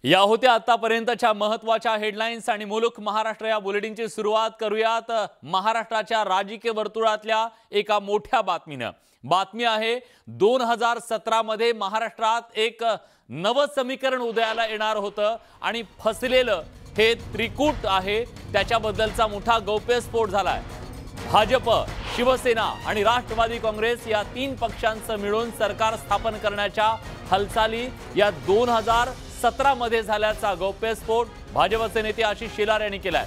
या होत्या आतापर्यंतच्या महत्त्वाच्या हेडलाईन्स आणि मुलुक महाराष्ट्र या बुलेटिनची सुरुवात करूयात महाराष्ट्राच्या राजकीय वर्तुळातल्या एका मोठ्या बातमीने। बातमी आहे 2017 मध्ये महाराष्ट्रात एक नवं समीकरण उदयाला येणार होतं आणि फसलेलं हे त्रिकूट आहे त्याच्याबद्दलचा मोठा गौप्यस्फोट झालाय। भाजप, शिवसेना आणि राष्ट्रवादी काँग्रेस या तीन पक्षांचं मिळून सरकार स्थापन करण्याच्या हालचाली या 2017 मध्ये झाल्याचा गौप्यस्फोट भाजपचे नेते आशिष शेलार यांनी केलाय।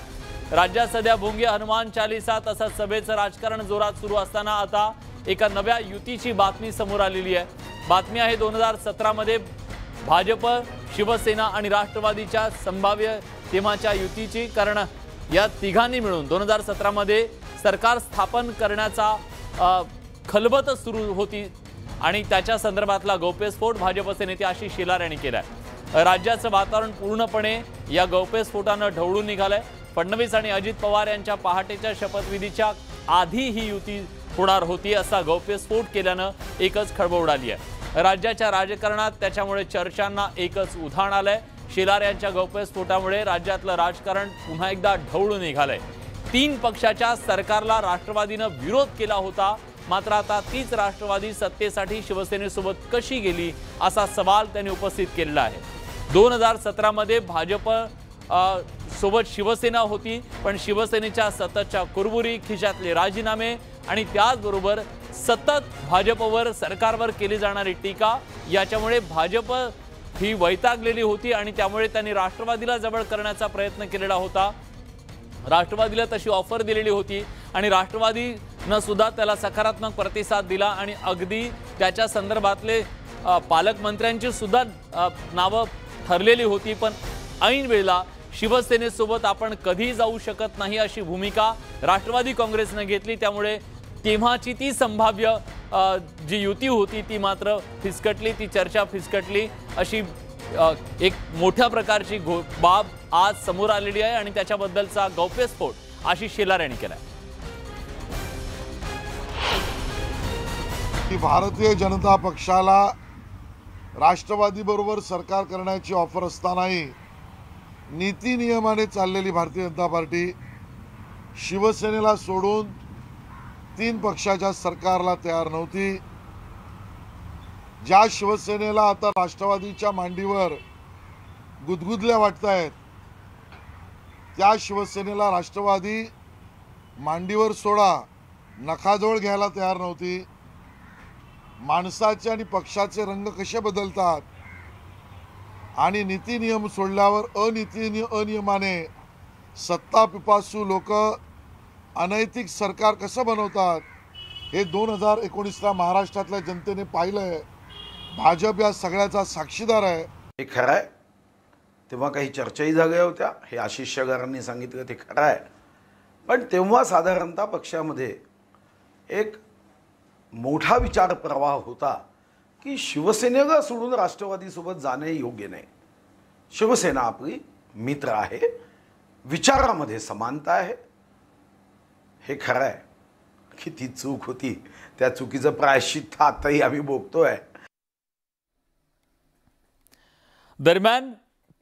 राज्यात सध्या भोंगे हनुमान चालीसा तसंच सभेचं राजकारण जोरात सुरू असताना आता एका नव्या युतीची बातमी समोर आलेली आहे। बातमी आहे 2017 मध्ये भाजप, शिवसेना आणि राष्ट्रवादीच्या संभाव्य तेव्हाच्या युतीची, कारण या तिघांनी मिळून 2017 मध्ये सरकार स्थापन करण्याचा खलबत सुरू होती आणि त्याच्या संदर्भातला गौप्यस्फोट भाजपचे नेते आशिष शेलार यांनी केलाय। राज्याचं वातावरण पूर्णपणे या गौप्यस्फोटानं ढवळून निघालंय। फडणवीस आणि अजित पवार यांच्या पहाटेच्या शपथविधीच्या आधी ही युती होणार होती असा गौप्यस्फोट केल्यानं एकच खळबळ उडाली आहे। राज्याच्या राजकारणात त्याच्यामुळे चर्चांना एकच उधाण आलंय। शेलार यांच्या गौप्यस्फोटामुळे राज्यातलं राजकारण पुन्हा एकदा ढवळून निघालंय। तीन पक्षाच्या सरकारला राष्ट्रवादीनं विरोध केला होता, मात्र आता तीच राष्ट्रवादी सत्तेसाठी शिवसेनेसोबत कशी गेली असा सवाल त्यांनी उपस्थित केलेला आहे। 2017 मध्ये भाजप सोबत शिवसेना होती, पण शिवसेनेच्या सततच्या कुरबुरी, खिशातले राजीनामे आणि त्याचबरोबर सतत भाजपवर, सरकारवर केली जाणारी टीका याच्यामुळे भाजप ही वैतागलेली होती आणि त्यामुळे त्यांनी राष्ट्रवादीला जवळ करण्याचा प्रयत्न केलेला होता। राष्ट्रवादीला तशी ऑफर दिलेली होती आणि राष्ट्रवादीनं सुद्धा त्याला सकारात्मक प्रतिसाद दिला आणि अगदी त्याच्या संदर्भातले पालकमंत्र्यांची सुद्धा नावं ठरलेली होती। पण ऐन वेळेला शिवसेनेसोबत आपण कधी जाऊ शकत नाही अशी भूमिका राष्ट्रवादी काँग्रेसने घेतली, त्यामुळे तेव्हाची ती संभाव्य जी युती होती ती मात्र फिसकटली, ती चर्चा फिसकटली अशी एक मोठ्या प्रकारची बाब आज समोर आलेली आहे आणि त्याच्याबद्दलचा गौप्यस्फोट आशिष शेलार यांनी केलाय। भारतीय जनता पक्षाला राष्ट्रवादी बरोबर सरकार करण्याची ऑफर असतानाही नीती नियमाने चाललेली भारतीय जनता पार्टी शिवसेनेला सोडून तीन पक्षाच्या सरकारला तयार नव्हती। ज्या शिवसेनेला आता राष्ट्रवादीच्या मांडीवर गुदगुदल्या वाटतायत, त्या शिवसेनेला राष्ट्रवादी मांडीवर सोडा नखाजवळ घ्यायला तयार नव्हती। माणसाचे आणि पक्षाचे रंग कसे बदलतात आणि नीती नियम सोडल्यावर अनियमाने सत्ता पिपासू लोक अनैतिक सरकार कसं बनवतात हे 2019ला महाराष्ट्रातल्या जनतेने पाहिलंय। भाजप या सगळ्याचा साक्षीदार आहे। हे खरं आहे, तेव्हा काही चर्चाही झाल्या होत्या, हे आशिष शेलारांनी सांगितलं ते खरं आहे। पण तेव्हा साधारणतः पक्षामध्ये एक मोठा विचार प्रवाह होता की शिवसेनेला सोडून राष्ट्रवादीसोबत जाणे योग्य नाही। शिवसेना आपली मित्र आहे, विचारामध्ये समानता आहे। हे खरं आहे की ती चूक होती, त्या चुकीचं प्रायश्चित्त आताही आम्ही भोगतोय। दरम्यान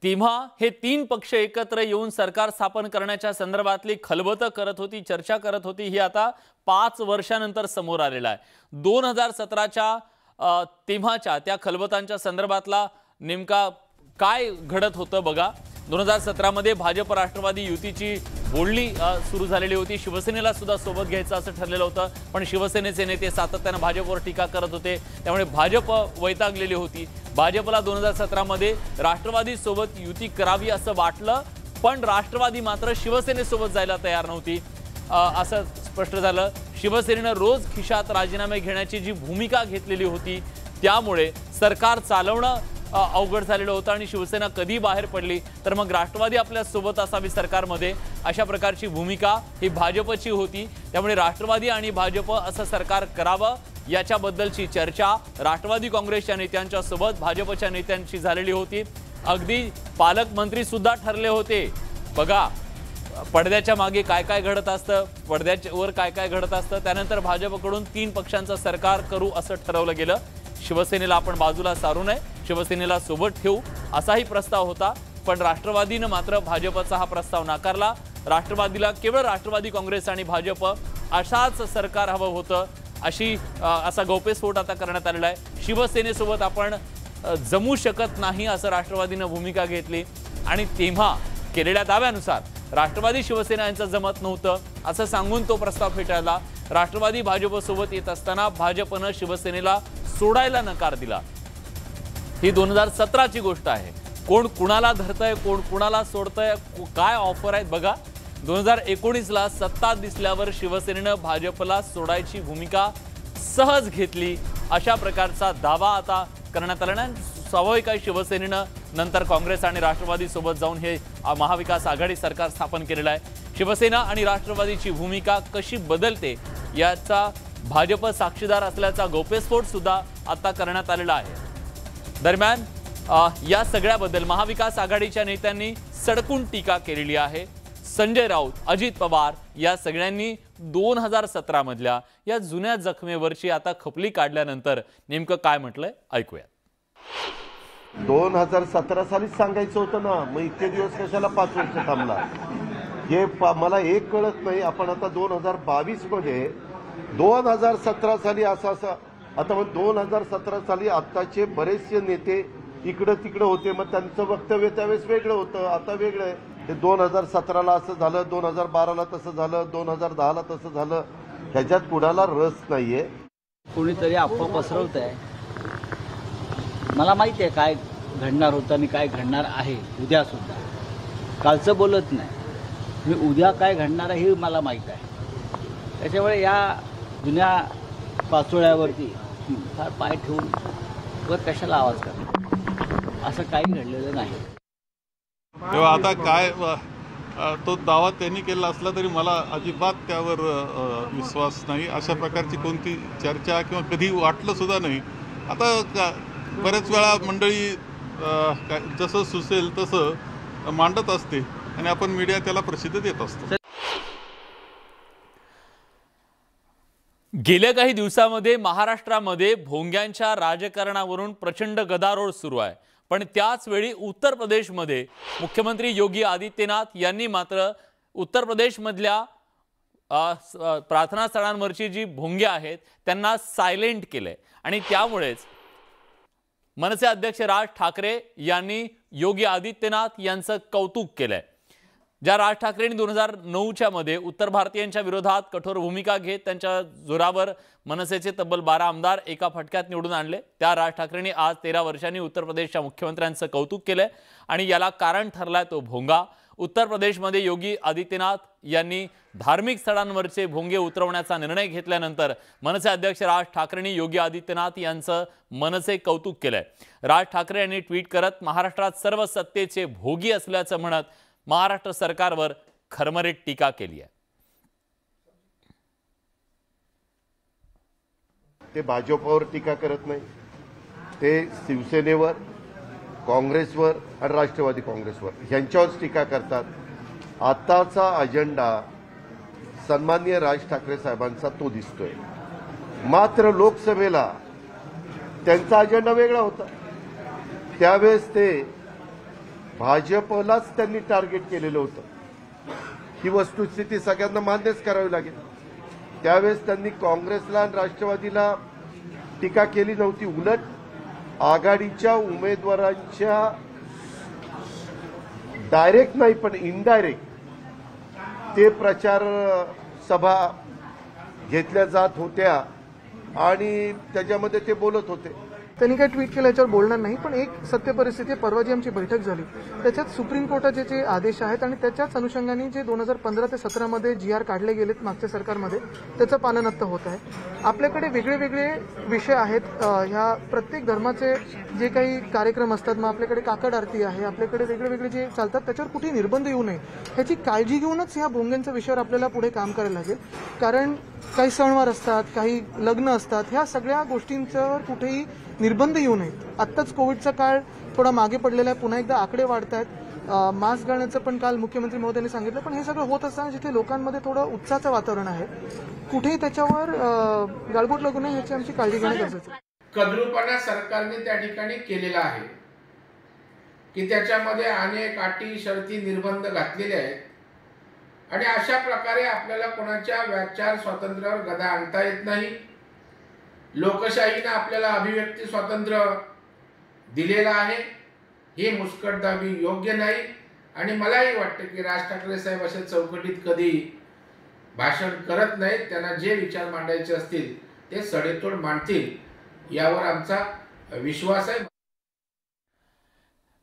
तेव्हा हे तीन पक्ष एकत्र येऊन सरकार स्थापन करण्याच्या संदर्भातली खलबत करत होती, चर्चा करत होती, ही आता 5 वर्षानंतर समोर आलेला आहे। 2017च्या तेव्हाच्या त्या खलबतांच्या संदर्भातला नेमका काय घडत होतं बघा। 2017 मध्ये भाजप राष्ट्रवादी युतीची बोलणी सुरू झालेली होती। शिवसेनेला सुद्धा सोबत घ्यायचं असं ठरलेलं होतं, पण शिवसेनेचे नेते सातत्याने भाजपवर टीका करत होते, त्यामुळे भाजप वैतागलेली होती। भाजपला 2017 मध्ये राष्ट्रवादी सोबत युती करावी असं वाटलं, पण राष्ट्रवादी मात्र शिवसेनेसोबत जायला तयार नव्हती असं स्पष्ट झालं। शिवसेनेनं रोज खिशात राजीनामे घेण्याची जी भूमिका घेतलेली होती त्यामुळे सरकार चालवणं अवघड झालेलं होतं आणि शिवसेना कधी बाहेर पडली तर मग राष्ट्रवादी आपल्या सोबत असावी सरकारमध्ये, अशा प्रकारची भूमिका ही भाजपची होती। त्यामुळे राष्ट्रवादी आणि भाजप असं सरकार करावं याच्याबद्दलची चर्चा राष्ट्रवादी काँग्रेसच्या नेत्यांच्या सोबत भाजपच्या नेत्यांची झालेली होती। अगदी पालकमंत्री सुद्धा ठरले होते। बघा पडद्याच्या मागे काय काय घडत असतं, पडद्यावर काय काय घडत असतं। त्यानंतर भाजपकडून तीन पक्षांचं सरकार करू असं ठरवलं गेलं। शिवसेनेला आपण बाजूला सारू नये, शिवसेनेला सोबत ठेवू असाही प्रस्ताव होता। पण राष्ट्रवादीनं मात्र भाजपचा हा प्रस्ताव नाकारला। राष्ट्रवादीला केवळ राष्ट्रवादी काँग्रेस आणि भाजप अशाच सरकार हवं होतं असा गौप्यस्फोट आता करण्यात आलेला आहे। शिवसेनेसोबत आपण जमू शकत नाही असं राष्ट्रवादीनं भूमिका घेतली आणि तेव्हा केलेल्या दाव्यानुसार राष्ट्रवादी शिवसेना यांचं जमत नव्हतं असं सांगून तो प्रस्ताव फेटाळला। राष्ट्रवादी भाजपसोबत येत असताना भाजपनं शिवसेनेला सोडायला नकार दिला। ही 2017ची गोष्ट आहे। कोण कुणाला धरतंय, कोण कुणाला सोडतंय, काय ऑफर आहेत बघा। 2019ला सत्ता दिसल्यावर शिवसेनेनं भाजपला सोडायची भूमिका सहज घेतली अशा प्रकारचा दावा आता करण्यात आला नाही। स्वाभाविक आहे शिवसेनेनं नंतर काँग्रेस आणि राष्ट्रवादी सोबत जाऊन हे महाविकास आघाडी सरकार स्थापन केलेलं आहे। शिवसेना आणि राष्ट्रवादीची भूमिका कशी बदलते याचा भाजप साक्षीदार असल्याचा गौप्यस्फोट सुद्धा आता करण्यात आलेला आहे। दरम्यान या सगळ्याबद्दल महाविकास आघाडीच्या नेत्यांनी सडकून टीका केलेली आहे। संजय राऊत, अजित पवार या सगळ्यांनी 2017 मधल्या या जुन्या जखमेवरची आता खपली काढल्यानंतर नेमकं काय म्हटलंय ऐकूया। 2017 सालीच सांगायचं होतं ना, मग इतके दिवस कशाला 5 वर्ष थांबला हे मला एक कळत नाही। आपण आता 2022 मध्ये 2017 साली असं आता मग 2017 साली आताचे बरेचसे नेते इकडं तिकडं होते, मग त्यांचं वक्तव्य त्यावेळेस वेगळं होतं, आता वेगळं आहे। ते 2017ला असं झालं, 2012ला तसं झालं, 2010ला तसं झालं, ह्याच्यात कुणाला रस नाहीये। कोणीतरी अफवा पसरवत आहे। मला माहिती आहे काय घडणार होतं आणि काय घडणार आहे उद्या सुद्धा। कालचं बोलत नाही मी, उद्या काय घडणार आहे हे मला माहीत आहे। त्याच्यामुळे या जुन्या पाचोळ्यावरती फार पाय ठेवून वर कशाला आवाज करणार, असं काही घडलेलं नाही। तेव्हा आता काय तो दावा त्यांनी केला असला तरी मला अजिबात त्यावर विश्वास नाही। अशा प्रकारची कोणती चर्चा किंवा कधी वाटलं सुद्धा नाही। आता बऱ्याच वेळा मंडळी जसं सुचेल तसं मांडत असते आणि आपण मीडिया त्याला प्रसिद्ध देत असतो। गेल्या काही दिवसांमध्ये महाराष्ट्रामध्ये भोंग्यांच्या राजकारणावरून प्रचंड गदारोळ सुरू आहे। पण त्याच वेळी उत्तर प्रदेशमध्ये मुख्यमंत्री योगी आदित्यनाथ यांनी मात्र उत्तर प्रदेशमधल्या प्रार्थना स्थळांवरची जी भोंगे आहेत त्यांना सायलेंट केलंय आणि त्यामुळेच मनसे अध्यक्ष राज ठाकरे यांनी योगी आदित्यनाथ यांचं कौतुक केलंय। ज्या राज ठाकरेंनी 2009च्या मध्ये उत्तर भारतीयांच्या विरोधात कठोर भूमिका घेत त्यांच्या जोरावर मनसेचे तब्बल 12 आमदार एका फटक्यात निवडून आणले, त्या राज ठाकरेंनी आज 13 वर्षांनी उत्तर प्रदेशच्या मुख्यमंत्र्यांचं कौतुक केलंय आणि याला कारण ठरलाय तो भोंगा। उत्तर प्रदेशमध्ये योगी आदित्यनाथ यांनी धार्मिक स्थळांवरचे भोंगे उतरवण्याचा निर्णय घेतल्यानंतर मनसे अध्यक्ष राज ठाकरेंनी योगी आदित्यनाथ यांचं मनसे कौतुक केलंय। राज ठाकरे यांनी ट्विट करत महाराष्ट्रात सर्व सत्तेचे भोगी असल्याचं म्हणत महाराष्ट्र सरकारवर खरमरीत टीका केली आहे। ते भाजपवर टीका करत नाही, ते शिवसेनेवर, काँग्रेसवर आणि राष्ट्रवादी काँग्रेसवर ह्यांच्यावरच टीका करतात। आताचा अजेंडा सन्माननीय राज ठाकरे साहेबांचा तो दिसतोय, मात्र लोकसभेला त्यांचा अजेंडा वेगळा होता। त्यावेळेस ते भाजपलाच त्यांनी टार्गेट केलेलं होतं, ही वस्तुस्थिती सगळ्यांना मान्यच करावी लागेल। त्यावेळेस त्यांनी काँग्रेसला आणि राष्ट्रवादीला टीका केली नव्हती, उलट आघाडीच्या उमेदवारांच्या डायरेक्ट नाही पण इनडायरेक्ट ते प्रचार सभा घेतल्या जात होत्या आणि त्याच्यामध्ये ते बोलत होते। त्यांनी काय ट्विट केलं याच्यावर बोलणार नाही, पण एक सत्य परिस्थिती आहे। परवा जी आमची बैठक झाली त्याच्यात सुप्रीम कोर्टाचे जे आदेश आहेत आणि त्याच्याच अनुषंगाने जे 2015 ते 17 मध्ये GR काढले गेलेत मागच्या सरकारमध्ये त्याचं पालन आता होत आहे। आपल्याकडे वेगळे वेगळे विषय आहेत, ह्या प्रत्येक धर्माचे जे काही कार्यक्रम असतात, मग आपल्याकडे काकड आरती आहे, आपल्याकडे वेगळे वेगळे जे चालतात त्याच्यावर कुठेही निर्बंध येऊ नये ह्याची काळजी घेऊनच ह्या भोंग्यांच्या विषयावर आपल्याला पुढे काम करायला लागेल। कारण काही सणवार असतात, काही लग्न असतात, ह्या सगळ्या गोष्टींच्यावर कुठेही निर्बंध येऊ नयेत। आत्ताच कोविडचा काळ थोडा मागे पडलेला आहे, पुन्हा एकदा आकडे वाढत आहेत। मास्क घालण्याचं पण काल मुख्यमंत्री महोदयांनी सांगितलं, पण हे सगळं होत असताना जिथे लोकांमध्ये थोडं उत्साहाचं वातावरण आहे कुठेही त्याच्यावर गाळबोट लागू नये याची आमची काळजी घेणं गरजेचं आहे। कद्रूपणा सरकारने त्या ठिकाणी केलेला आहे। की त्याच्यामध्ये अनेक अटी शर्ती निर्बंध घातलेले आहेत आणि अशा प्रकारे आपल्याला कोणाच्या विचार स्वातंत्र्यावर गदा आणता येत नाही। लोकशाहीने आपल्याला अभिव्यक्ती स्वातंत्र्य दिलेलं आहे, हे मुस्कटदाबी योग्य नाही आणि मलाही वाटतं की राज ठाकरे साहेब अशा चौकटीत कधी भाषण करत नाहीत। त्यांना जे विचार मांडायचे असतील ते सडेतोड मांडतील यावर आमचा विश्वास आहे।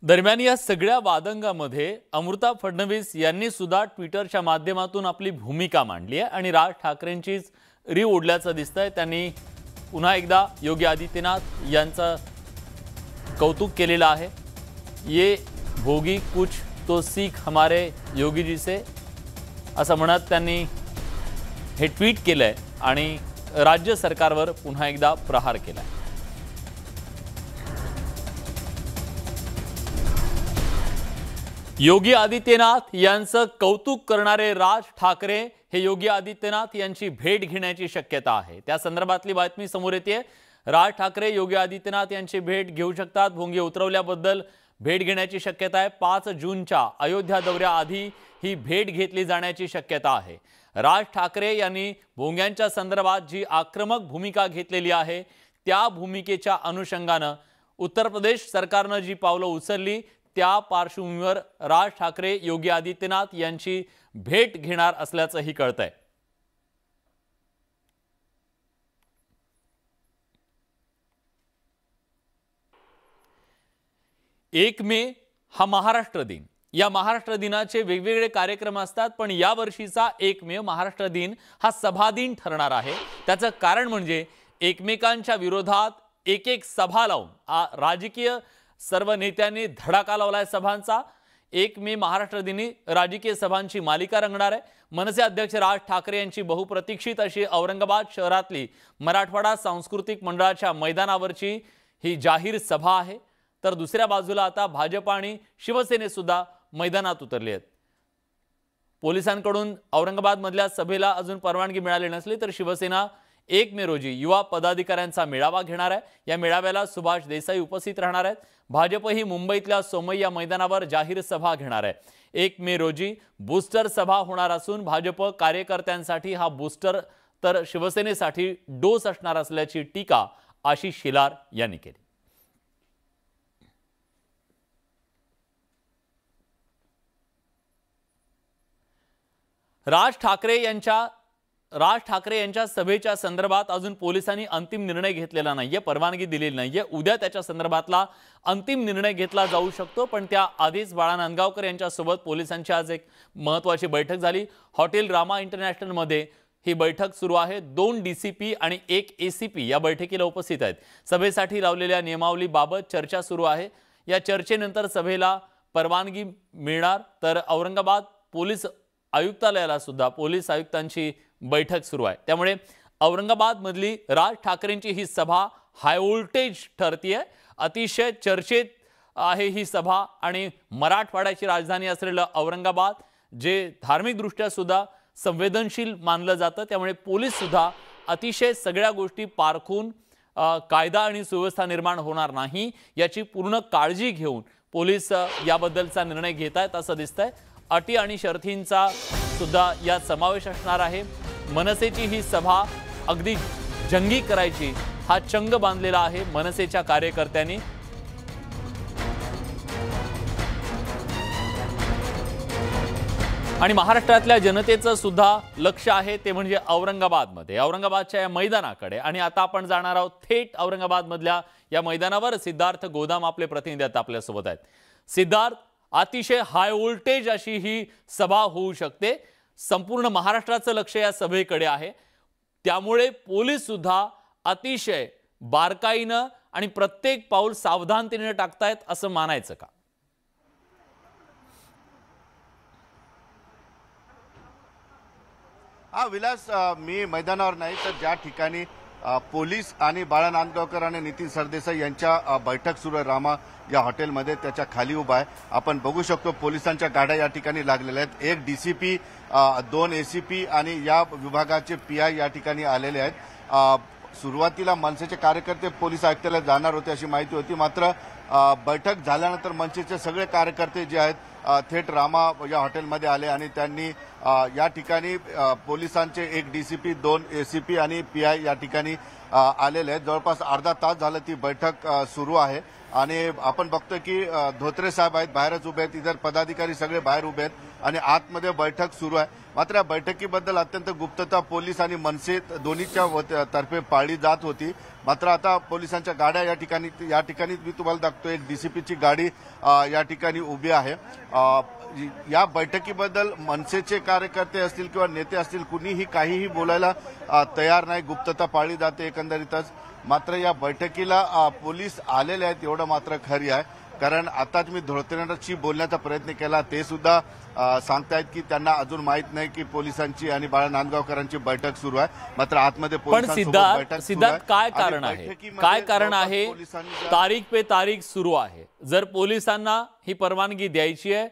दरम्यान या सगळ्या वादंगामध्ये अमृता फडणवीस यांनी सुद्धा ट्विटरच्या माध्यमातून आपली भूमिका मांडली आहे आणि राज ठाकरेंचीच री ओढल्याचं दिसतंय। त्यांनी पुन्हा एकदा योगी आदित्यनाथ यांचं कौतुक केलेलं आहे। ये भोगी कुछ तो सीख हमारे योगी जी से असं म्हणत त्यांनी हे ट्विट केलंय आणि राज्य सरकारवर पुन्हा एकदा प्रहार केलाय। योगी आदित्यनाथ यांचं कौतुक करणारे राज ठाकरे हे योगी आदित्यनाथ यांची भेट घेण्याची शक्यता आहे। त्या संदर्भातली बातमी समोर येते। राज ठाकरे योगी आदित्यनाथ यांची भेट घेऊ शकतात। भोंगे उतरवल्याबद्दल भेट घेण्याची शक्यता आहे। 5 जूनच्या अयोध्या दौऱ्याआधी ही भेट घेतली जाण्याची शक्यता आहे। राज ठाकरे यांनी भोंग्यांच्या संदर्भात जी आक्रमक भूमिका घेतलेली आहे त्या भूमिकेच्या अनुषंगानं उत्तर प्रदेश सरकारनं जी पावलं उचलली त्या पार्श्वभूमीवर राज ठाकरे योगी आदित्यनाथ यांची भेट घेणार असल्याचंही कळतंय। 1 मे हा महाराष्ट्र दिन। या महाराष्ट्र दिनाचे वेगवेगळे कार्यक्रम असतात, पण या वर्षीचा 1 मे महाराष्ट्र दिन हा सभा दिन ठरणार आहे। त्याचं कारण म्हणजे एकमेकांच्या विरोधात एक सभा लावून राजकीय सर्व नेत्यांनी धडाका लावलाय सभांचा। 1 मे महाराष्ट्र दिनी राजकीय सभांची मालिका रंगणार आहे। मनसे अध्यक्ष राज ठाकरे यांची बहुप्रतीक्षित अशी औरंगाबाद शहरातली मराठवाडा सांस्कृतिक मंडळाच्या मैदानावरची ही जाहीर सभा आहे। तर दुसऱ्या बाजूला आता भाजप आणि शिवसेने सुद्धा मैदानात उतरले आहेत। पोलिसांकडून औरंगाबाद मधल्या सभेला अजून परवानगी मिळाली नसली तर शिवसेना 1 मे रोजी युवा पदाधिकाऱ्यांचा मेळावा घेणार आहे। या मेळाव्याला सुभाष देसाई उपस्थित राहणार आहेत। भाजपही मुंबईतल्या सोमय्या मैदानावर जाहीर सभा घेणार आहे। 1 मे रोजी बूस्टर सभा होणार असून भाजप कार्यकर्त्यांसाठी हा बूस्टर तर शिवसेनेसाठी डोस असणार असल्याची टीका आशिष शेलार यांनी केली। राज ठाकरे यांच्या सभेच्या संदर्भात अजून पोलिसांनी अंतिम निर्णय घेतलेला नाहीये, परवानगी दिलेली नाहीये। उद्या त्याच्या संदर्भातला अंतिम निर्णय घेतला जाऊ शकतो, पण त्या आधीच बाळा नांदगावकर यांच्यासोबत पोलिसांची आज एक महत्त्वाची बैठक झाली। हॉटेल रामा इंटरनॅशनल मध्ये ही बैठक सुरू आहे। 2 डीसीपी आणि 1 एसीपी या बैठकीला उपस्थित आहेत। सभेसाठी लावलेल्या नियमावलीबाबत चर्चा सुरू आहे। या चर्चेनंतर सभेला परवानगी मिळणार। तर औरंगाबाद पोलीस आयुक्तालयाला सुद्धा पोलीस आयुक्तांची बैठक सुरू आहे। त्यामुळे औरंगाबाद मधली राज ठाकरेंची ही सभा हाय व्होल्टेज ठरतीये। अतिशय चर्चेत आहे ही सभा आणि मराठवाड्याची राजधानी असलेलं औरंगाबाद जे धार्मिक दृष्ट्या सुद्धा संवेदनशील मानलं जातं, त्यामुळे पोलीस सुद्धा अतिशय सगळ्या गोष्टी पारखून कायदा आणि सुव्यवस्था निर्माण होणार नाही याची पूर्ण काळजी घेऊन पोलीस याबद्दलचा निर्णय घेत आहेत असं दिसतंय। अटी आणि शर्थींचा सुद्धा यात समावेश असणार आहे। मनसेची ही सभा अगदी जंगी करायची हा चंग बांधलेला आहे मनसेच्या कार्यकर्त्यांनी। आणि महाराष्ट्रातल्या जनतेचं सुद्धा लक्ष आहे ते म्हणजे औरंगाबादमध्ये, औरंगाबादच्या या मैदानाकडे। आणि आता आपण जाणार आहोत थेट औरंगाबाद मधल्या या मैदानावर। सिद्धार्थ गोदाम आपले प्रतिनिधी आता आपल्यासोबत आहेत। सिद्धार्थ, अतिशय हाय व्होल्टेज अशी ही सभा होऊ शकते। संपूर्ण महाराष्ट्राचं लक्ष या सभेकडे आहे, त्यामुळे पोलीस सुद्धा अतिशय बारकाईनं आणि प्रत्येक पाऊल सावधानतेने टाकतायत असं मानायचं का? विलास, मी मैदानावर नाही तर ज्या ठिकाणी पोलीस आणि बाळा नांदगावकर आणि नितीन सरदेसाई यांच्या बैठक सुरू आहे रामा या हॉटेलमध्ये, त्याच्या खाली उभा आहे। आपण बघू शकतो पोलिसांच्या गाड्या या ठिकाणी लागलेल्या आहेत। 1 डीसीपी, 2 एसीपी आणि या विभागाचे पीआय या ठिकाणी आलेले आहेत। सुरुवातीला मनसेचे कार्यकर्ते पोलीस आयुक्तालयात जाणार होते अशी माहिती होती, मात्र बैठक झाल्यानंतर मनसेचे सगळे कार्यकर्ते जे आहेत थेट रामा या हॉटेलमध्ये आले आणि त्यांनी या ठिकाणी पोलिसांचे एक डीसीपी, 2 एसीपी आणि पीआय या ठिकाणी आलेले आहेत। जवळपास अर्धा तास झालं ती बैठक सुरू आहे आणि आपण बघतोय की धोत्रे साहेब आहेत, बाहेरच उभे आहेत, इतर पदाधिकारी सगळे बाहेर उभे आहेत आणि आतमध्ये बैठक सुरू आहे। मात्र या बैठकीबद्दल अत्यंत गुप्तता पोलीस आणि मनसे दोन्हीच्या तर्फे पाळली जात होती। मात्र आता पोलिसांच्या गाड्या या ठिकाणी मी तुम्हाला दाखवतोय, एक डीसीपीची गाडी या ठिकाणी उभी आहे। या बैठकीबद्दल मनसेचे कार्यकर्ते असतील किंवा नेते असतील कुणीही काहीही बोलायला तयार नाही, गुप्तता पाळली जाते एकंदरीतच। मात्र या बैठकीला पोलीस आलेले आहेत एवढं मात्र खरी आहे, कारण आताच मी धोत्रेंशी बोलण्याचा प्रयत्न केला, ते सुद्धा सांगतायत की त्यांना अजून माहित नाही की पोलिसांची आणि बाळा नांदगावकरांची बैठक सुरू आहे। मात्र आतमध्ये सिद्धार्थ काय कारण आहे तारीख पे तारीख सुरू आहे, जर पोलिसांना ही परवानगी द्यायची आहे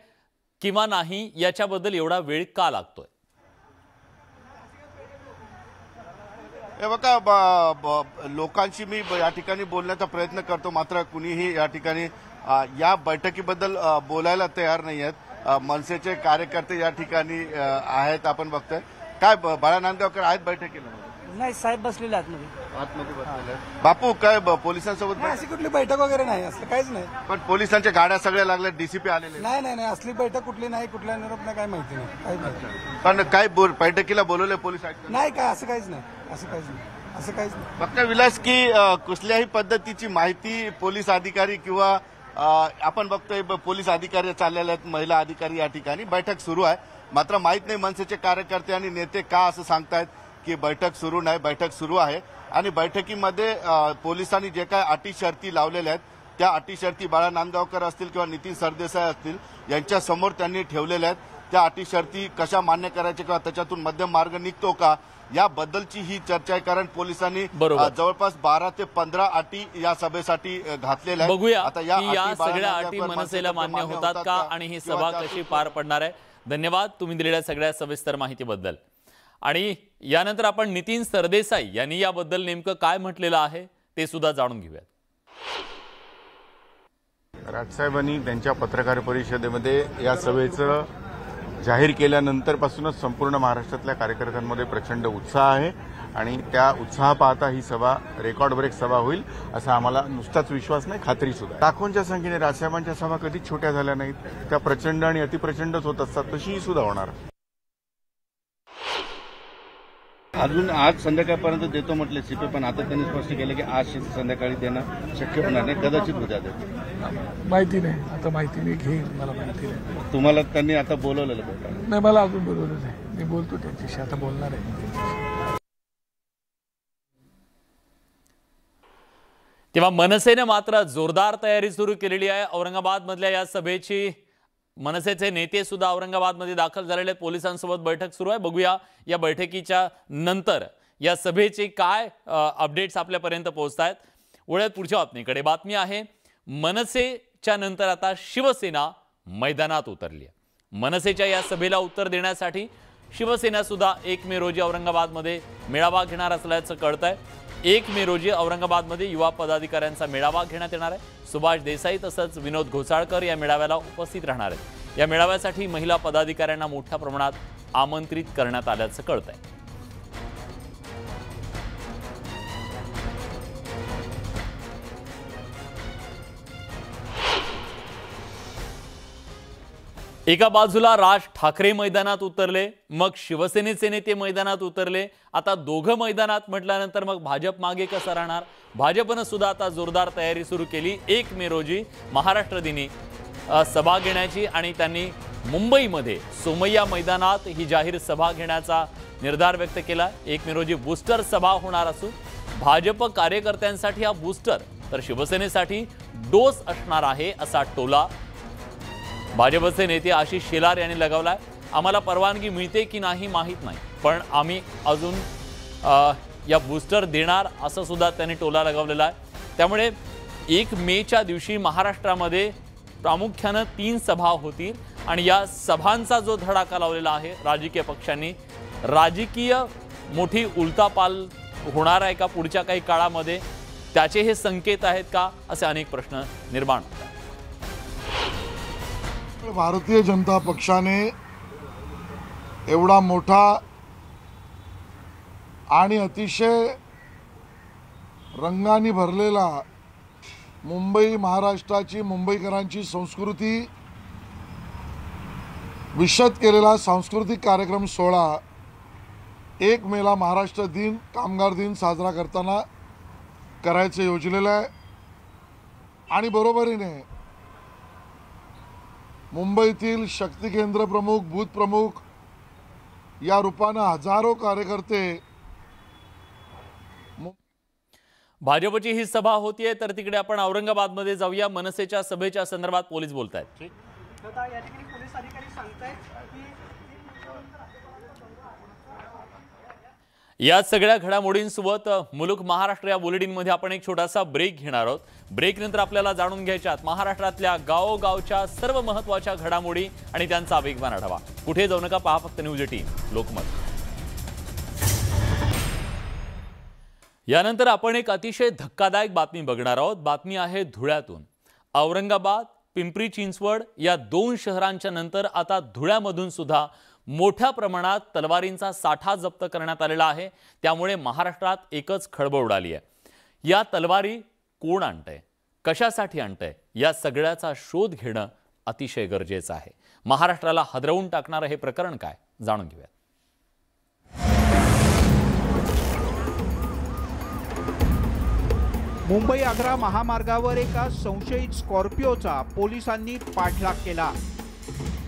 किंवा नाही याच्याबद्दल एवढा वेळ का लागतोय? हे बघा, लोकांशी मी या ठिकाणी बोलण्याचा प्रयत्न करतो, मात्र कुणीही या ठिकाणी या बैठकीबद्दल बोलायला तयार नाही आहेत। मनसेचे कार्यकर्ते या ठिकाणी आहेत, आपण बघतोय। काय बाळा नांदगावकर आहेत बैठकीला? नाही साहेब, बसलेले आतमध्ये बसलेले आहेत। बापू, काय पोलिसांसोबत अशी कुठली बैठक वगैरे नाही, असं काहीच नाही। पण पोलिसांच्या गाड्या सगळ्या लागल्या, डीसीपी आलेले? नाही, असली बैठक कुठली नाही, कुठल्या निरोप नाही, काय माहिती नाही, काहीच नाही। पण काय बैठकीला बोलवले पोलीस? नाही, काय असं काहीच नाही। फक्त विलास की कुठल्याही पद्धतीची माहिती पोलीस अधिकारी किंवा आपण बघतोय पोलीस अधिकारी चाललेले आहेत, महिला अधिकारी या ठिकाणी बैठक सुरू आहे, मात्र माहित नाही मनसेचे कार्यकर्ते आणि नेते का असं सांगतायत की बैठक सुरू नाही, बैठक सुरू आहे। आणि बैठकीमध्ये पोलिसांनी जे काय अटी शर्ती लावलेल्या आहेत त्या अटी शर्ती बाळा नांदगावकर असतील किंवा नितीन सरदेसाई असतील यांच्या समोर त्यांनी ठेवलेल्या आहेत। त्या अटी शर्ती कशा मान्य करायच्या किंवा त्याच्यातून मध्यम मार्ग निघतो का याबद्दलची ही चर्चा आहे, कारण पोलिसांनी जवळपास 12 ते 15 अटी या सभेसाठी घातलेल्या आहेत। बघूया आता या सगळ्या अटी मनसेला मान्य होतात का आणि ही सभा कशी पार पडणार आहे। धन्यवाद तुम्ही दिलेल्या सगळ्या सविस्तर माहितीबद्दल। आणि यानंतर आपण नितीन सरदेसाई यांनी याबद्दल नेमकं काय म्हटलेलं आहे ते सुद्धा जाणून घेऊयात। राजसाहेबांनी त्यांच्या पत्रकार परिषदेमध्ये या सभेचं जाहीर केल्यानंतरपासूनच संपूर्ण महाराष्ट्रातल्या कार्यकर्त्यांमध्ये प्रचंड उत्साह आहे आणि त्या उत्साह पाहता ही सभा रेकॉर्ड ब्रेक सभा होईल असा आम्हाला नुसताच विश्वास नाही, खात्री सुद्धा। लाखोंच्या संख्येने राजसाहेबांच्या सभा कधीच छोट्या झाल्या नाहीत, त्या प्रचंड आणि अतिप्रचंडच होत असतात, तशीही सुद्धा होणार। अजून आज संध्याकाळपर्यंत देतो म्हटले सीपी, पण आता त्यांनी स्पष्ट केलं की आज संध्याकाळी देणं शक्य होणार नाही, कदाचित उद्या देतो। माहिती नाही, आता माहिती नाही घेईल, मला माहिती नाही। तुम्हाला त्यांनी आता बोलवलेलं भेटायला? नाही, मला अजून बोलवलं नाही, मी बोलतो त्यांच्याशी, आता बोलणार आहे। तेव्हा मनसेने मात्र जोरदार तयारी सुरू केलेली आहे। औरंगाबाद मधल्या या सभेची मनसेचे नेते सुद्धा औरंगाबादमध्ये दाखल झालेले, पोलिसांसोबत बैठक सुरू आहे। बघूया या बैठकीच्या नंतर या सभेचे काय अपडेट्स आपल्यापर्यंत पोहोचतायत। वळूयात पुढच्या बातमीकडे। बातमी आहे मनसेच्या नंतर आता शिवसेना मैदानात उतरली आहे। मनसेच्या या सभेला उत्तर देण्यासाठी शिवसेना सुद्धा 1 मे रोजी औरंगाबादमध्ये मेळावा घेणार असल्याचं कळतंय। 1 मे रोजी औरंगाबादमध्ये युवा पदाधिकाऱ्यांचा मेळावा घेण्यात येणार आहे। सुभाष देसाई तसंच विनोद घोसाळकर या मेळाव्याला उपस्थित राहणार आहेत। या मेळाव्यासाठी महिला पदाधिकाऱ्यांना मोठ्या प्रमाणात आमंत्रित करण्यात आल्याचं कळतंय। एका बाजूला राज ठाकरे मैदानात उतरले, मग शिवसेनेचे नेते मैदानात उतरले, आता दोघं मैदानात म्हटल्यानंतर मग भाजप मागे कसं राहणार? भाजपनं सुद्धा आता जोरदार तयारी सुरू केली। 1 मे रोजी महाराष्ट्र दिनी सभा घेण्याची आणि त्यांनी मुंबईमध्ये सोमय्या मैदानात ही जाहीर सभा घेण्याचा निर्धार व्यक्त केला। 1 मे रोजी बूस्टर सभा होणार असून भाजप कार्यकर्त्यांसाठी हा बूस्टर तर शिवसेनेसाठी डोस असणार आहे असा टोला भाजपचे नेते आशिष शेलार यांनी लगावलाय। आम्हाला परवानगी मिळते की नाही माहीत नाही, पण आम्ही अजून या बूस्टर देणार असं सुद्धा त्यांनी टोला लगावलेला आहे। त्यामुळे 1 मेच्या दिवशी महाराष्ट्रामध्ये प्रामुख्याने 3 सभा होतील आणि या सभांचा जो धडाका लावलेला आहे राजकीय पक्षांनी, राजकीय मोठी उलथापाल होणार आहे का पुढच्या काही काळामध्ये त्याचे हे संकेत आहेत का, असे अनेक प्रश्न निर्माण होतात. भारतीय जनता पक्षाने एवढा मोठा आणि अतिशय रंगाने भरलेला मुंबई महाराष्ट्राची मुंबईकरांची संस्कृती विशद केलेला सांस्कृतिक कार्यक्रम सोहळा 1 मेला महाराष्ट्र दिन कामगार दिन साजरा करताना करायचं योजलेलं आहे. आणि बरोबरीने मुंबईतील शक्ती केंद्र प्रमुख, बूथ प्रमुख या रूपानं हजारो कार्यकर्ते भाजपची ही सभा होतीये. तर तिकडे आपण औरंगाबादमध्ये जाऊया. मनसेच्या सभेच्या संदर्भात पोलीस बोलतायत. या सगळ्या घडामोडींसोबत मुलुक महाराष्ट्र या बुलेटिनमध्ये आपण एक छोटासा ब्रेक घेणार आहोत. ब्रेकनंतर आपल्याला जाणून घ्यायच्यात महाराष्ट्रातल्या गावोगावच्या सर्व महत्त्वाच्या घडामोडी आणि त्यांचा वेगवान आढावा. कुठे जाऊ नका, पहा फक्त न्यूज 18 लोकमत. यानंतर आपण एक अतिशय धक्कादायक बातमी बघणार आहोत. बातमी आहे धुळ्यातून. औरंगाबाद, पिंपरी चिंचवड या 2 शहरांच्या नंतर आता धुळ्यामधून सुद्धा मोठ्या प्रमाणात तलवारींचा साठा जप्त करण्यात आलेला आहे. त्यामुळे महाराष्ट्रात एकच खळबळ उडाली आहे. या तलवारी कोण आणतंय, कशासाठी आणतंय, या सगळ्याचा शोध घेणं अतिशय गरजेचं आहे. महाराष्ट्राला हादरवून टाकणारं हे प्रकरण काय, जाणून घेऊया. मुंबई आग्रा महामार्गावर एका संशयित स्कॉर्पिओचा पोलिसांनी पाठलाग केला.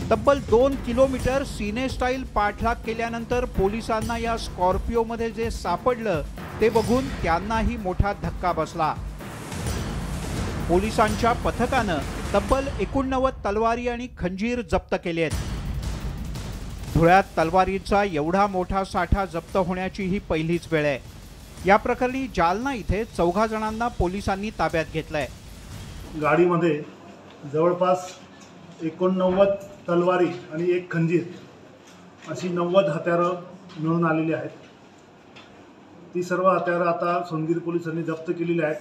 तब्बल 2 किलोमीटर सिने स्टाईल पाठलाग केल्यानंतर पोलिसांना या स्कॉर्पिओमध्ये जे सापडलं ते बघून त्यांनाही मोठा धक्का बसला. पोलिसांच्या पथकानं तब्बल 89 तलवारी आणि खंजीर जप्त केलेत. धुळ्यात तलवारीचा एवढा मोठा साठा जप्त होण्याची ही पहिलीच वेळ आहे. या प्रकरणी जालना इथे 4 जणांना पोलिसांनी ताब्यात घेतलंय. गाडीमध्ये जवळपास 89 तलवारी आणि 1 खंजीर अशी 90 हत्यारं मिळून आलेली आहेत. ती सर्व हत्यारं आता सोनगिरी पोलिसांनी जप्त केलेली आहेत.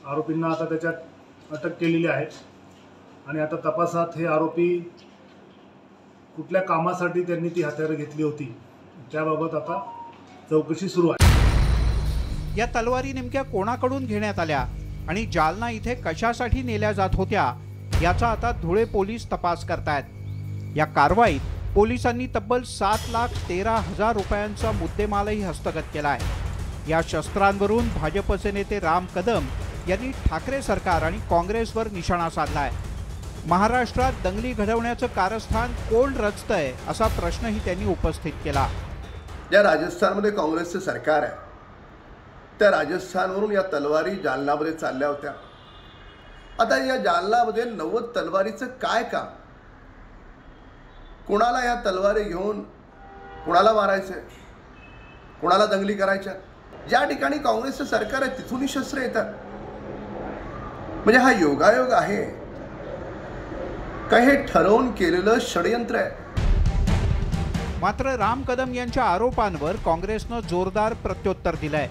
आरोपींना आता त्याच्यात अटक केलेली आहे आणि आता तपासात हे आरोपी कुठल्या कामासाठी त्यांनी ती हत्यारं घेतली होती त्याबाबत आता चौकशी सुरू आहे. या तलवारी नेमक्या कोणाकडून घेण्यात आल्या आणि जालना इथे कशासाठी नेल्या जात होत्या याचा आता धुळे पोलीस तपास करतायत. या कारवाईत पोलिसांनी तब्बल 7,13,000 रुपयांचा मुद्देमालही हस्तगत केला आहे. या शस्त्रांवरून भाजपचे नेते राम कदम यांनी ठाकरे सरकार आणि काँग्रेसवर निशाणा साधलाय. महाराष्ट्रात दंगली घडवण्याचं कारस्थान कोण रचतंय असा प्रश्नही त्यांनी उपस्थित केला. ज्या राजस्थानमध्ये काँग्रेसचं सरकार आहे त्या राजस्थानवरून या तलवारी जालनामध्ये चालल्या होत्या. आता या जालनामध्ये 90 तलवारीचं काय काम, कोणाला या तलवारी घेऊन कोणाला मारायचंय, कोणाला दंगली करायच्या. ज्या ठिकाणी काँग्रेसचं सरकार आहे तिथूनही शस्त्र येतात. म्हणजे हा योगायोग आहे काय, हे ठरवून केलेलं षडयंत्र आहे. मात्र राम कदम यांच्या आरोपांवर काँग्रेसनं जोरदार प्रत्युत्तर दिलंय.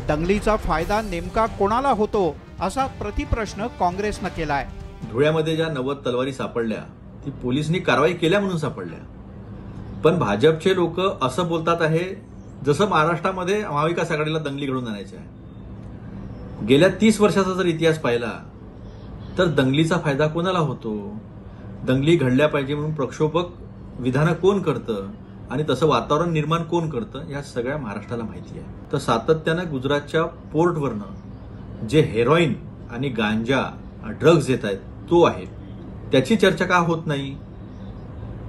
दंगलीचा फायदा नेमका कोणाला होतो असा प्रतिप्रश्न काँग्रेसनं केलाय. धुळ्यामध्ये ज्या 90 तलवारी सापडल्या ती पोलिसांनी कारवाई केल्या म्हणून सापडल्या. पण भाजपचे लोक असं बोलतात आहे जसं महाराष्ट्रामध्ये महाविकास आघाडीला दंगली घडवून आणायची आहे. गेल्या 30 वर्षाचा जर इतिहास पाहिला तर दंगलीचा फायदा कोणाला होतो, दंगली घडल्या पाहिजे म्हणून प्रक्षोभक विधानं कोण करतं आणि तसं वातावरण निर्माण कोण करतं या सगळ्या महाराष्ट्राला माहिती आहे. तर सातत्यानं गुजरातच्या पोर्टवरनं जे हेरोईन आणि गांजा ड्रग्ज येत आहेत तो आहे, त्याची चर्चा का होत नाही.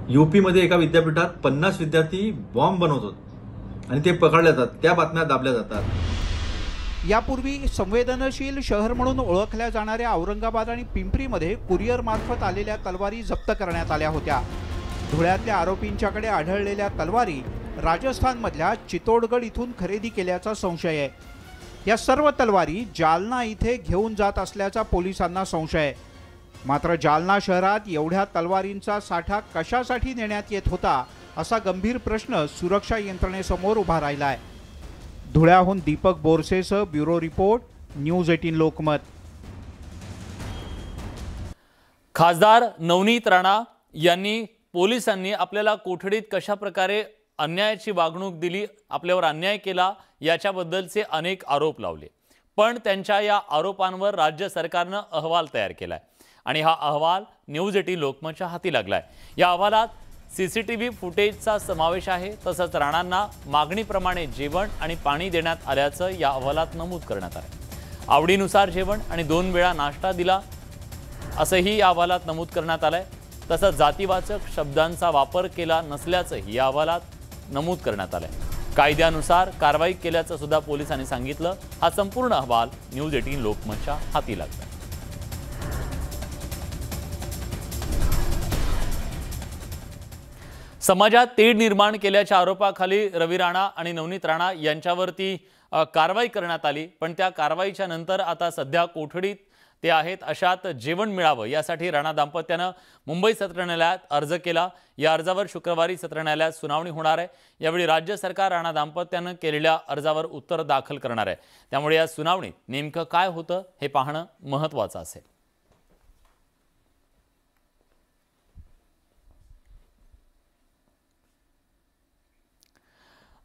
यूपीमध्ये एका विद्यापीठात 50 विद्यार्थी बॉम्ब बनवतात आणि ते पकडले जातात, त्या बातम्या दाबल्या जातात. यापूर्वी संवेदनशील शहर म्हणून ओळखल्या जाणाऱ्या औरंगाबाद आणि पिंपरीमध्ये कुरिअर मार्फत आलेल्या तलवारी जप्त करण्यात आल्या होत्या. धुळ्यातल्या आरोपींच्याकडे आढळलेल्या तलवारी राजस्थानमधल्या चित्तोडगड इथून खरेदी केल्याचा संशय आहे. या सर्व तलवारी जालना इथे घेऊन जात असल्याचा पोलिसांना संशय आहे. मात्र जालना शहरात एवढ्या तलवारींचा साठा कशासाठी नेण्यात येत होता असा गंभीर प्रश्न सुरक्षा यंत्रणेसमोर उभा राहिला आहे. धुळ्याहून दीपक बोरसेसह ब्युरो रिपोर्ट, न्यूज 18 लोकमत. खासदार नवनीत राणा यांनी पोलिसांनी आपल्याला कोठडीत कशा प्रकारे अन्यायाची वागणूक दिली, आपल्यावर अन्याय केला याच्याबद्दलचे अनेक आरोप लावले. पण त्यांच्या या आरोपांवर राज्य सरकारनं अहवाल तयार केलाय आणि हा अहवाल न्यूज 18 लोकमतच्या हाती लागलाय. या अहवालात CCTV फुटेजचा समावेश आहे. तसंच राणांना मागणीप्रमाणे जेवण आणि पाणी देण्यात आल्याचं या अहवालात नमूद करण्यात आलं. आवडीनुसार जेवण आणि 2 वेळा नाश्ता दिला असंही या अहवालात नमूद करण्यात आलंय. तसंच जातीवाचक शब्दांचा वापर केला नसल्याचंही या अहवालात नमूद करण्यात आलंय. कायद्यानुसार कारवाई केल्याचं सुद्धा पोलिसांनी सांगितलं. हा संपूर्ण अहवाल न्यूज 18 लोकमतच्या हाती लागला. समाजात तेढ निर्माण केल्याच्या आरोपाखाली रवी राणा आणि नवनीत राणा यांच्यावरती कारवाई करण्यात आली. पण त्या कारवाईच्या नंतर आता सध्या कोठडीत ते आहेत. अशात जेवण मिळावं यासाठी राणा दाम्पत्यानं मुंबई सत्र न्यायालयात अर्ज केला. या अर्जावर शुक्रवारी सत्र न्यायालयात सुनावणी होणार आहे. यावेळी राज्य सरकार राणा दाम्पत्यानं केलेल्या अर्जावर उत्तर दाखल करणार आहे. त्यामुळे या सुनावणीत नेमकं काय होतं हे पाहणं महत्त्वाचं असेल.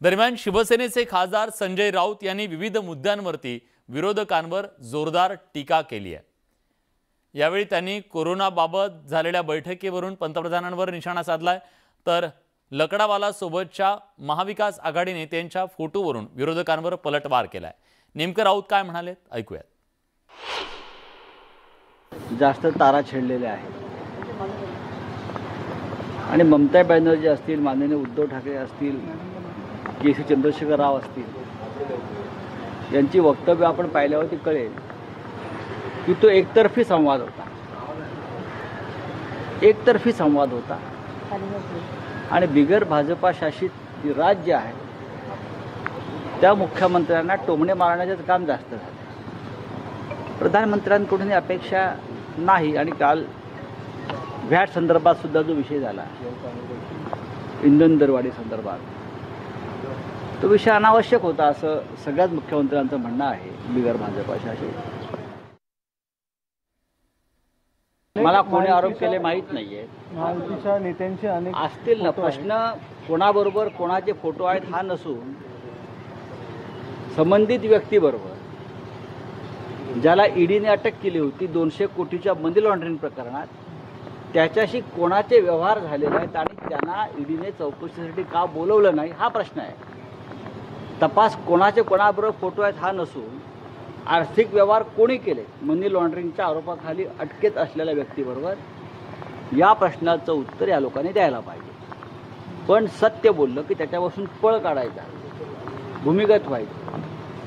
दरम्यान शिवसेनेचे खासदार संजय राऊत यांनी विविध मुद्द्यांवरती विरोधकांवर जोरदार टीका केली आहे. यावेळी त्यांनी कोरोनाबाबत झालेल्या बैठकीवरून पंतप्रधानांवर निशाणा साधलाय. तर लकडावाला सोबतच्या महाविकास आघाडी नेत्यांच्या फोटोवरून विरोधकांवर पलटवार केलाय. नेमकं राऊत काय म्हणालेत ऐकूयात. जास्त तारा छेडलेल्या आहेत आणि ममता बॅनर्जी असतील, माननीय उद्धव ठाकरे असतील, के.सी. चंद्रशेखर राव असतील, यांची वक्तव्य आपण पाहिल्यावरती कळेल की तो एकतर्फी संवाद होता आणि बिगर भाजपा शासित राज्य आहे त्या मुख्यमंत्र्यांना टोमणे मारण्याचं काम जास्त झालं. प्रधानमंत्र्यांकडून ही अपेक्षा नाही. आणि काल व्हॅट संदर्भात सुद्धा जो विषय झाला, इंधन दरवाढी संदर्भात, तो विषय अनावश्यक होता असं सगळ्याच मुख्यमंत्र्यांचं म्हणणं आहे बिगर भाजपा शासित. मला कोणी आरोप केले माहीत नाहीये. महायुतीच्या नेत्यांचे अनेक असतील ना. प्रश्न कोणाबरोबर कोणाचे फोटो आहेत हा नसून संबंधित व्यक्तीबरोबर ज्याला ईडीने अटक केली होती 200 कोटीच्या मनी लॉन्ड्रिंग प्रकरणात, त्याच्याशी कोणाचे व्यवहार झालेले आहेत आणि त्यांना ईडीने चौकशीसाठी का बोलवलं नाही हा प्रश्न आहे. तपास कोणाचे कोणाबरोबर फोटो आहेत हा नसून आर्थिक व्यवहार कोणी केले मनी लॉन्ड्रिंगच्या आरोपाखाली अटकेत असलेल्या व्यक्तीबरोबर, या प्रश्नाचं उत्तर या लोकांनी द्यायला पाहिजे. पण सत्य बोललं की त्याच्यापासून पळ काढायचा, भूमिगत व्हायचं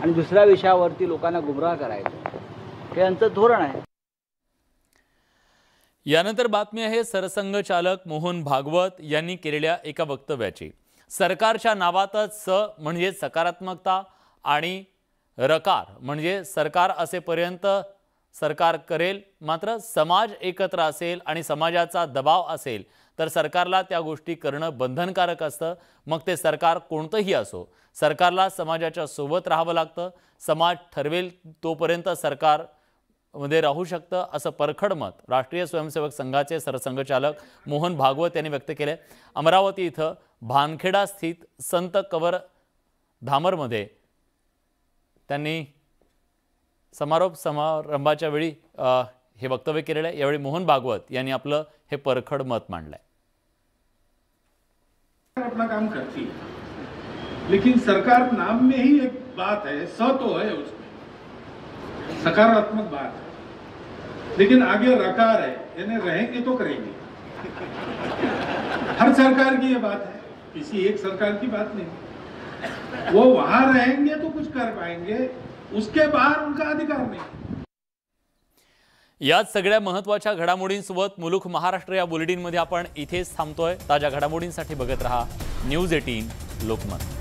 आणि दुसऱ्या विषयावरती लोकांना गुमराह करायचं, हे यांचं धोरण आहे. यानंतर बातमी आहे सरसंघचालक मोहन भागवत यांनी केलेल्या एका वक्तव्याची. सरकारच्या नावातच स म्हणजे सकारात्मकता आणि रकार म्हणजे सरकार असेपर्यंत सरकार करेल, मात्र समाज एकत्र असेल आणि समाजाचा दबाव असेल तर सरकारला त्या गोष्टी करणं बंधनकारक असतं. मग ते सरकार कोणतंही असो, सरकारला समाजाच्या सोबत राहावं लागतं. समाज ठरवेल तोपर्यंत सरकार मध्ये राहू शकतं असं परखड मत राष्ट्रीय स्वयंसेवक संघाचे सरसंघचालक मोहन भागवत यांनी व्यक्त केले. अमरावती इथं भानखेडा स्थित संत कवर धामरमध्ये त्यांनी समारोप समारंभाच्या वेळी हे वक्तव्य केलेलं आहे. यावेळी मोहन भागवत यांनी आपलं हे परखड मत मांडलंय. अपना काम करती है, लेकिन सरकार नाम में ही एक बात है, स तो है उसमें, सकारात्मक बात है, लेकिन आगे रकार है, यानी रहेंगे तो करेंगे. हर सरकार की ये बात है, किसी एक सरकार की बात नहीं. वो वहां रहेंगे तो कुछ कर पाएंगे, उसके बाहर उनका अधिकार नहीं. याच सगळ्या महत्त्वाच्या घडामोडींसोबत मुलुख महाराष्ट्र या बुलेटिनमध्ये आपण इथेच थांबतोय. ताज्या घडामोडींसाठी बघत रहा न्यूज 18 लोकमत.